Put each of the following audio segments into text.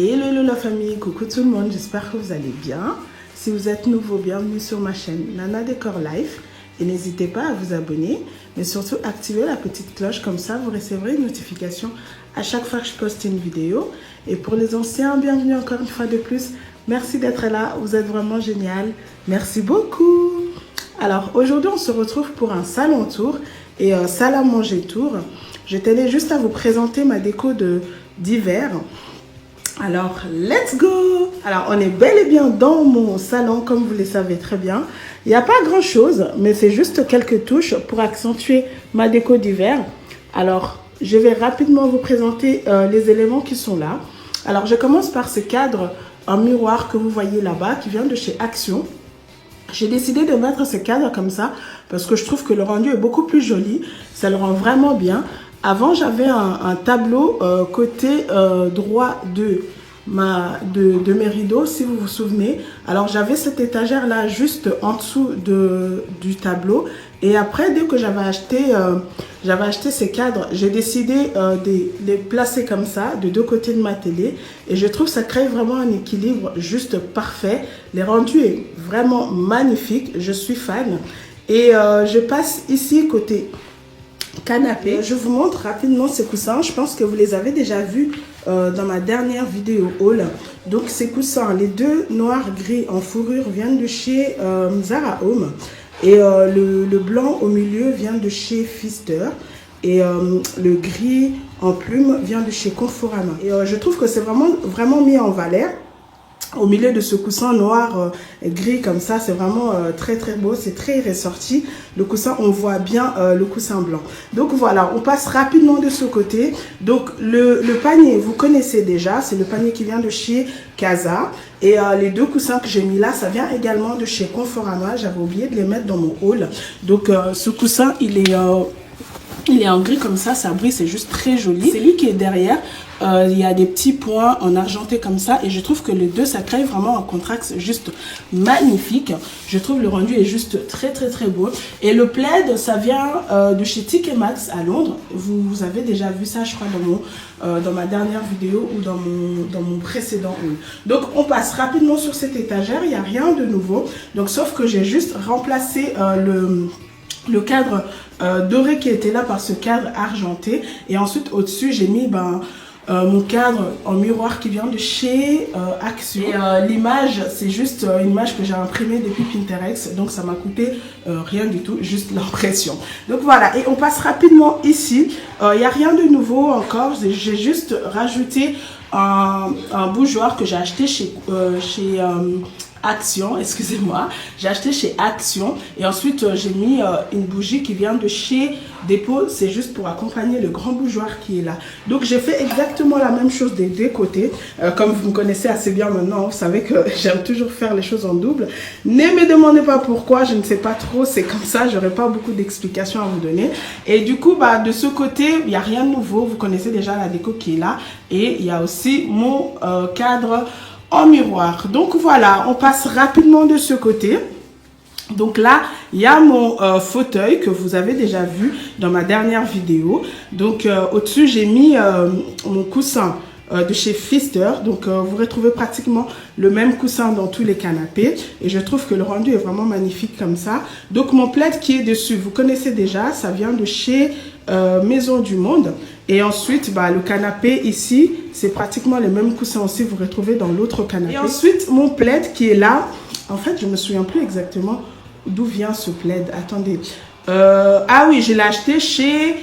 Hello la famille, coucou tout le monde, j'espère que vous allez bien. Si vous êtes nouveau, bienvenue sur ma chaîne Nana Décor Life. Et n'hésitez pas à vous abonner, mais surtout activer la petite cloche, comme ça vous recevrez une notification à chaque fois que je poste une vidéo. Et pour les anciens, bienvenue encore une fois de plus. Merci d'être là, vous êtes vraiment génial. Merci beaucoup. Alors aujourd'hui on se retrouve pour un salon tour et salle à manger tour. Je tenais juste à vous présenter ma déco d'hiver. Alors, let's go! Alors, on est bel et bien dans mon salon, comme vous le savez très bien. Il n'y a pas grand-chose, mais c'est juste quelques touches pour accentuer ma déco d'hiver. Alors, je vais rapidement vous présenter les éléments qui sont là. Alors, je commence par ce cadre en miroir que vous voyez là-bas, qui vient de chez Action. J'ai décidé de mettre ce cadre comme ça, parce que je trouve que le rendu est beaucoup plus joli. Ça le rend vraiment bien. Avant, j'avais un tableau côté droit de mes rideaux, si vous vous souvenez. Alors, j'avais cette étagère-là juste en dessous du tableau. Et après, dès que j'avais acheté ces cadres, j'ai décidé de les placer comme ça, de deux côtés de ma télé. Et je trouve que ça crée vraiment un équilibre juste parfait. Le rendu est vraiment magnifique. Je suis fan. Et je passe ici côté canapé. Je vous montre rapidement ces coussins. Je pense que vous les avez déjà vus dans ma dernière vidéo haul. Donc ces coussins, les deux noirs gris en fourrure viennent de chez Zara Home. Et le blanc au milieu vient de chez Pfister. Et le gris en plume vient de chez Conforama. Et je trouve que c'est vraiment mis en valeur. Au milieu de ce coussin noir gris comme ça, c'est vraiment très beau, c'est très ressorti. Le coussin, on voit bien le coussin blanc. Donc voilà, on passe rapidement de ce côté. Donc le panier, vous connaissez déjà, c'est le panier qui vient de chez Casa. Et les deux coussins que j'ai mis là, ça vient également de chez Conforama. J'avais oublié de les mettre dans mon haul. Donc ce coussin, il est en gris comme ça brille, c'est juste très joli. C'est lui qui est derrière. Il y a des petits points en argenté comme ça et je trouve que les deux, ça crée vraiment un contraste juste magnifique. Je trouve le rendu est juste très beau. Et le plaid, ça vient de chez TK Maxx à Londres. Vous avez déjà vu ça, je crois, dans ma dernière vidéo ou dans mon précédent haul. Donc on passe rapidement sur cette étagère, il n'y a rien de nouveau. Donc sauf que j'ai juste remplacé le cadre doré qui était là par ce cadre argenté. Et ensuite au-dessus j'ai mis mon cadre en miroir qui vient de chez Action. Et l'image, c'est juste une image que j'ai imprimée depuis Pinterest. Donc ça m'a coûté rien du tout, juste l'impression. Donc voilà, et on passe rapidement ici. Il n'y a rien de nouveau encore. J'ai juste rajouté un bougeoir que j'ai acheté chez Action, excusez-moi, j'ai acheté chez Action et ensuite j'ai mis une bougie qui vient de chez Dépôt, c'est juste pour accompagner le grand bougeoir qui est là. Donc j'ai fait exactement la même chose des deux côtés, comme vous me connaissez assez bien maintenant, vous savez que j'aime toujours faire les choses en double. Ne me demandez pas pourquoi, je ne sais pas trop, c'est comme ça, j'aurais pas beaucoup d'explications à vous donner. Et du coup, de ce côté, il n'y a rien de nouveau, vous connaissez déjà la déco qui est là et il y a aussi mon cadre en miroir. Donc voilà, on passe rapidement de ce côté. Donc là, il y a mon fauteuil que vous avez déjà vu dans ma dernière vidéo. Donc au-dessus, j'ai mis mon coussin de chez Pfister. Donc vous retrouvez pratiquement le même coussin dans tous les canapés. Et je trouve que le rendu est vraiment magnifique comme ça. Donc mon plaid qui est dessus, vous connaissez déjà, ça vient de chez Maison du Monde. Et ensuite, le canapé ici, c'est pratiquement les mêmes coussins aussi, vous retrouvez dans l'autre canapé. Et ensuite, mon plaid qui est là, en fait, je ne me souviens plus exactement d'où vient ce plaid. Attendez. Ah oui, je l'ai acheté chez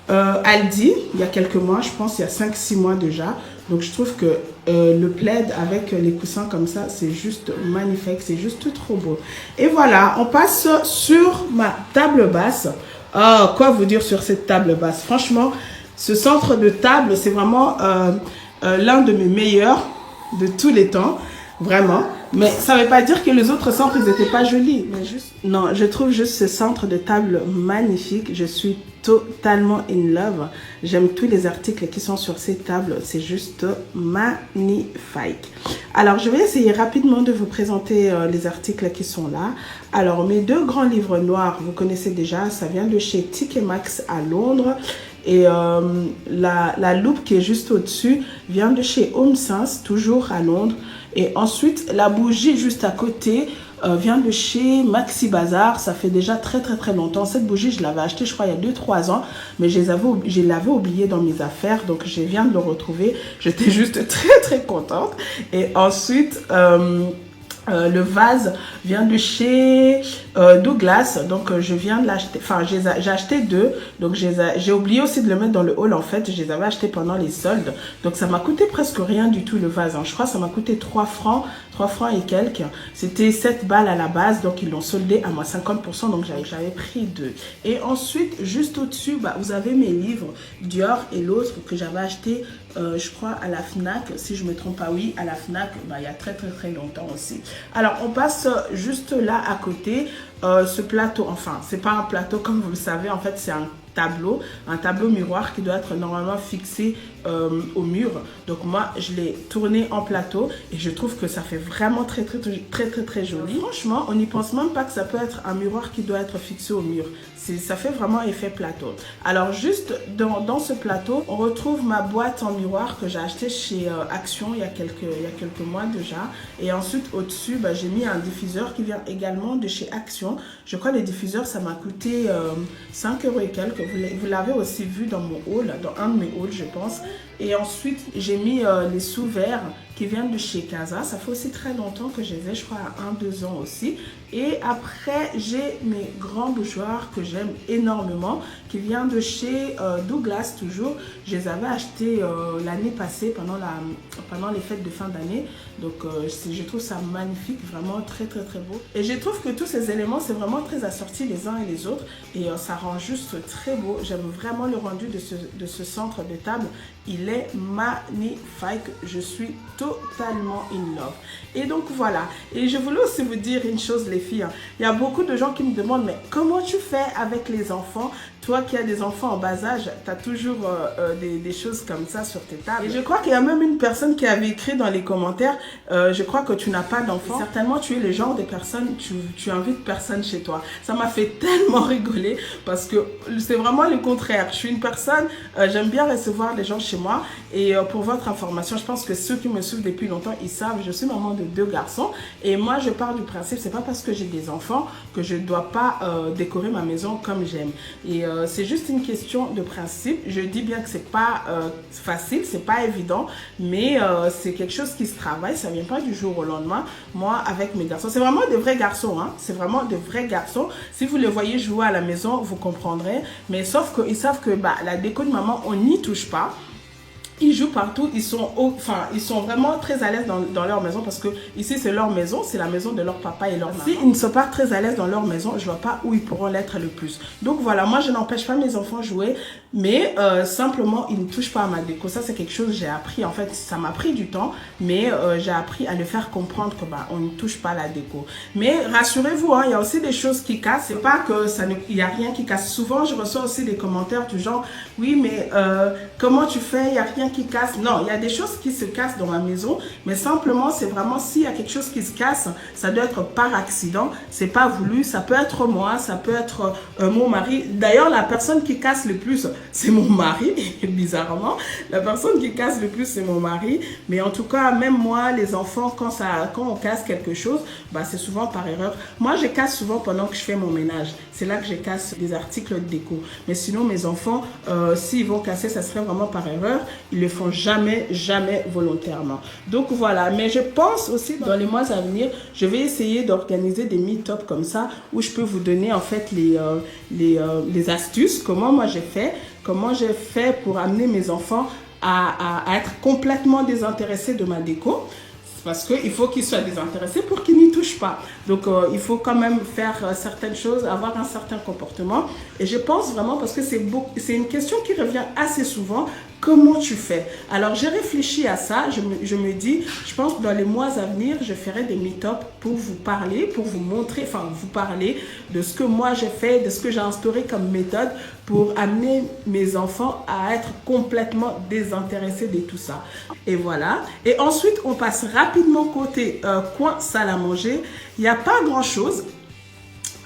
Aldi, il y a quelques mois, je pense, il y a 5-6 mois déjà. Donc, je trouve que le plaid avec les coussins comme ça, c'est juste magnifique, c'est juste trop beau. Et voilà, on passe sur ma table basse. Oh, quoi vous dire sur cette table basse? Franchement, ce centre de table, c'est vraiment l'un de mes meilleurs de tous les temps, vraiment. Mais ça ne veut pas dire que les autres centres, ils n'étaient pas jolis. Mais non, je trouve juste ce centre de table magnifique. Je suis totalement in love. J'aime tous les articles qui sont sur ces tables. C'est juste magnifique. Alors, je vais essayer rapidement de vous présenter les articles qui sont là. Alors, mes deux grands livres noirs, vous connaissez déjà. Ça vient de chez TK Maxx à Londres. Et la loupe qui est juste au-dessus vient de chez Home Sense, toujours à Londres. Et ensuite, la bougie juste à côté vient de chez Maxi Bazar. Ça fait déjà très longtemps. Cette bougie, je l'avais achetée, je crois, il y a 2-3 ans. Mais je l'avais oubliée dans mes affaires. Donc, je viens de le retrouver. J'étais juste très contente. Et ensuite... le vase vient de chez Douglas, donc je viens de l'acheter, enfin j'ai acheté 2, donc j'ai oublié aussi de le mettre dans le haul en fait, je les avais achetés pendant les soldes, donc ça m'a coûté presque rien du tout le vase, hein. Je crois que ça m'a coûté 3 francs et quelques, c'était 7 balles à la base, donc ils l'ont soldé à moins 50%, donc j'avais pris 2. Et ensuite, juste au-dessus, vous avez mes livres, Dior et l'autre que j'avais acheté, je crois à la Fnac, si je me trompe pas, oui, à la Fnac, il y a très longtemps aussi. Alors, on passe juste là à côté, ce plateau, enfin, c'est pas un plateau comme vous le savez, en fait, c'est un tableau miroir qui doit être normalement fixé au mur. Donc moi, je l'ai tourné en plateau et je trouve que ça fait vraiment très joli. Franchement, on n'y pense même pas que ça peut être un miroir qui doit être fixé au mur. Ça fait vraiment effet plateau. Alors juste dans ce plateau, on retrouve ma boîte en miroir que j'ai acheté chez Action il y a quelques mois déjà. Et ensuite au-dessus, j'ai mis un diffuseur qui vient également de chez Action. Je crois que les diffuseurs, ça m'a coûté 5 € et quelques. Vous l'avez aussi vu dans mon haul, dans un de mes hauls je pense. Et ensuite, j'ai mis les sous-verts qui viennent de chez Casa. Ça fait aussi très longtemps que je les ai, je crois à 1-2 ans aussi. Et après, j'ai mes grands bougeoirs que j'aime énormément, qui viennent de chez Douglas toujours. Je les avais achetés l'année passée pendant les fêtes de fin d'année. Donc, je trouve ça magnifique, vraiment très beau. Et je trouve que tous ces éléments, c'est vraiment très assorti les uns et les autres. Et ça rend juste très beau. J'aime vraiment le rendu de ce centre de table. Il est magnifique. Je suis totalement in love. Et donc voilà. Et je voulais aussi vous dire une chose les filles. Il y a beaucoup de gens qui me demandent mais comment tu fais avec les enfants? Toi qui as des enfants en bas âge, tu as toujours des choses comme ça sur tes tables. Et je crois qu'il y a même une personne qui avait écrit dans les commentaires, je crois que tu n'as pas d'enfants. Certainement, tu es le genre de personne, tu invites personne chez toi. Ça m'a fait tellement rigoler parce que c'est vraiment le contraire. Je suis une personne, j'aime bien recevoir les gens chez moi. Et pour votre information, je pense que ceux qui me suivent depuis longtemps, ils savent, je suis maman de 2 garçons. Et moi, je pars du principe, c'est pas parce que j'ai des enfants que je ne dois pas décorer ma maison comme j'aime. Et c'est juste une question de principe. Je dis bien que c'est pas facile, c'est pas évident, mais c'est quelque chose qui se travaille. Ça vient pas du jour au lendemain. Moi, avec mes garçons, c'est vraiment des vrais garçons, hein. C'est vraiment de vrais garçons. Si vous les voyez jouer à la maison, vous comprendrez. Mais sauf qu'ils savent que la déco de maman, on n'y touche pas. Ils jouent partout, ils sont vraiment très à l'aise dans leur maison parce que ici c'est leur maison, c'est la maison de leur papa et leur maman. Si ils ne sont pas très à l'aise dans leur maison, je vois pas où ils pourront l'être le plus. Donc voilà, moi je n'empêche pas mes enfants de jouer, mais simplement ils ne touchent pas à ma déco. Ça c'est quelque chose que j'ai appris, en fait ça m'a pris du temps, mais j'ai appris à le faire comprendre que on ne touche pas à la déco. Mais rassurez-vous, hein, il y a aussi des choses qui cassent, c'est pas que il y a rien qui casse. Souvent je reçois aussi des commentaires du genre, oui mais comment tu fais, il y a rien qui casse. Non, il y a des choses qui se cassent dans ma maison, mais simplement c'est vraiment s'il y a quelque chose qui se casse, ça doit être par accident, c'est pas voulu, ça peut être moi, ça peut être mon mari. D'ailleurs la personne qui casse le plus c'est mon mari, bizarrement la personne qui casse le plus c'est mon mari, mais en tout cas même moi les enfants quand on casse quelque chose, c'est souvent par erreur. Moi je casse souvent pendant que je fais mon ménage, c'est là que je casse des articles de déco, mais sinon mes enfants s'ils vont casser ça serait vraiment par erreur. Ils le font jamais volontairement. Donc voilà, mais je pense aussi dans les mois à venir, je vais essayer d'organiser des meet-up comme ça où je peux vous donner en fait les astuces, comment j'ai fait pour amener mes enfants à être complètement désintéressés de ma déco. Parce qu'il faut qu'ils soient désintéressés pour qu'ils n'y touchent pas. Donc, il faut quand même faire certaines choses, avoir un certain comportement. Et je pense vraiment, parce que c'est une question qui revient assez souvent, comment tu fais? Alors, j'ai réfléchi à ça. Je me dis, je pense que dans les mois à venir, je ferai des meet-up pour vous parler, pour vous montrer, vous parler de ce que moi j'ai fait, de ce que j'ai instauré comme méthode pour amener mes enfants à être complètement désintéressés de tout ça. Et voilà. Et ensuite, on passe rapidement côté coin salle à manger. Il n'y a pas grand-chose.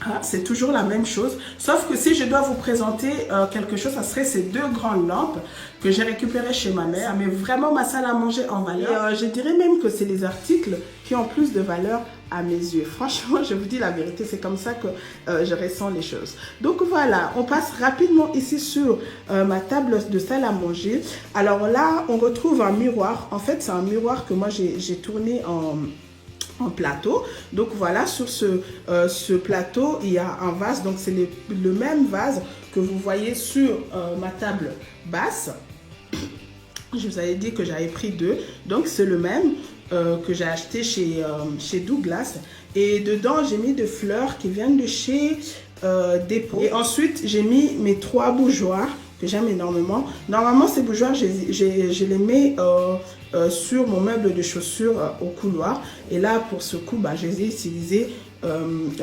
Ah, c'est toujours la même chose, sauf que si je dois vous présenter quelque chose, ça serait ces deux grandes lampes que j'ai récupérées chez ma mère. Ça met vraiment ma salle à manger en valeur. Et je dirais même que c'est les articles qui ont plus de valeur à mes yeux. Franchement, je vous dis la vérité, c'est comme ça que je ressens les choses. Donc voilà, on passe rapidement ici sur ma table de salle à manger. Alors là, on retrouve un miroir. En fait, c'est un miroir que moi j'ai tourné en plateau. Donc voilà, sur ce plateau, il y a un vase. Donc c'est le même vase que vous voyez sur ma table basse. Je vous avais dit que j'avais pris deux. Donc c'est le même que j'ai acheté chez Douglas. Et dedans, j'ai mis des fleurs qui viennent de chez Dépôt. Et ensuite, j'ai mis mes 3 bougeoirs que j'aime énormément. Normalement, ces bougeoirs, je les mets sur mon meuble de chaussures au couloir. Et là, pour ce coup, bah, je les ai utilisés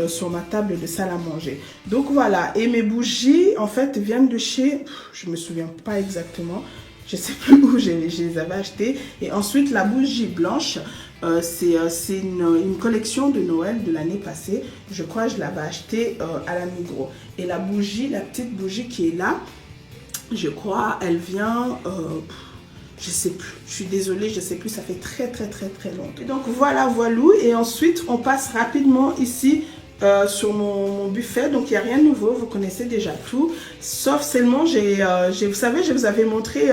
sur ma table de salle à manger. Donc voilà. Et mes bougies, en fait, viennent de chez... Je ne me souviens pas exactement. Je ne sais plus où je les avais achetées. Et ensuite, la bougie blanche, c'est une collection de Noël de l'année passée. Je crois que je l'avais achetée à la Migros. Et la bougie, la petite bougie qui est là, je crois, elle vient... je sais plus, je suis désolée, je sais plus, ça fait très longtemps. Et donc voilà, voilou. Et ensuite, on passe rapidement ici sur mon buffet. Donc il n'y a rien de nouveau, vous connaissez déjà tout. Sauf seulement, vous savez, je vous avais montré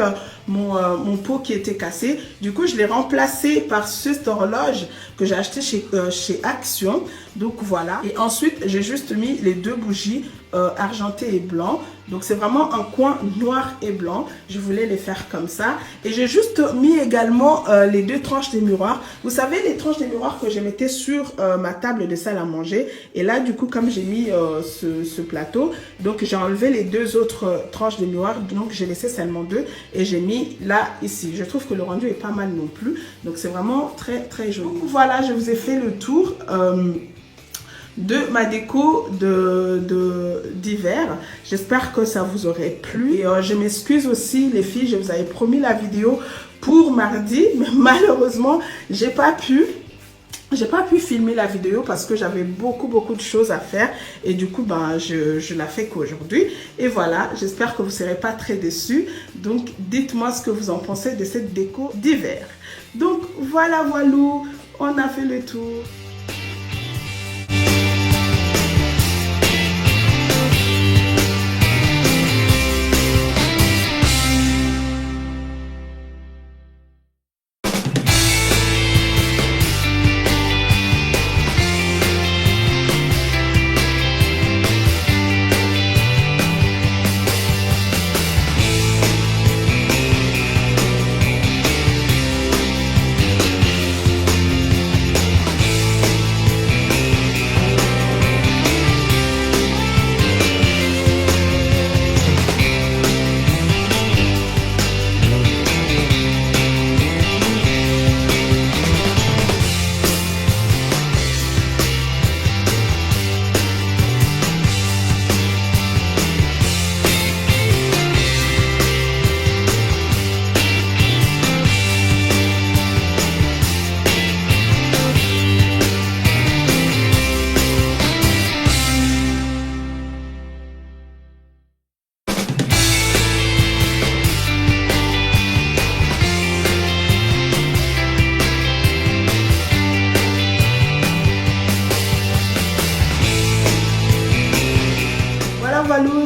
mon pot qui était cassé. Du coup, je l'ai remplacé par cette horloge que j'ai acheté chez Action. Donc voilà. Et ensuite, j'ai juste mis les 2 bougies argenté et blanc. Donc c'est vraiment un coin noir et blanc. Je voulais les faire comme ça. Et j'ai juste mis également les 2 tranches des miroirs. Vous savez, les tranches des miroirs que je mettais sur ma table de salle à manger. Et là, du coup, comme j'ai mis ce plateau, donc j'ai enlevé les 2 autres tranches de miroirs. Donc j'ai laissé seulement 2 et j'ai mis là, ici. Je trouve que le rendu est pas mal non plus. Donc c'est vraiment très joli. Donc voilà, je vous ai fait le tour de ma déco d'hiver. J'espère que ça vous aurait plu. Et je m'excuse aussi les filles, je vous avais promis la vidéo pour mardi, mais malheureusement, j'ai pas pu filmer la vidéo parce que j'avais beaucoup de choses à faire et du coup ben, je la fais qu'aujourd'hui. Et voilà, j'espère que vous ne serez pas très déçus. Donc dites-moi ce que vous en pensez de cette déco d'hiver. Donc voilà, on a fait le tour.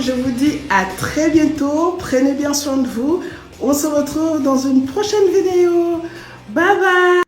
Je vous dis à très bientôt. Prenez bien soin de vous. On se retrouve dans une prochaine vidéo. Bye bye.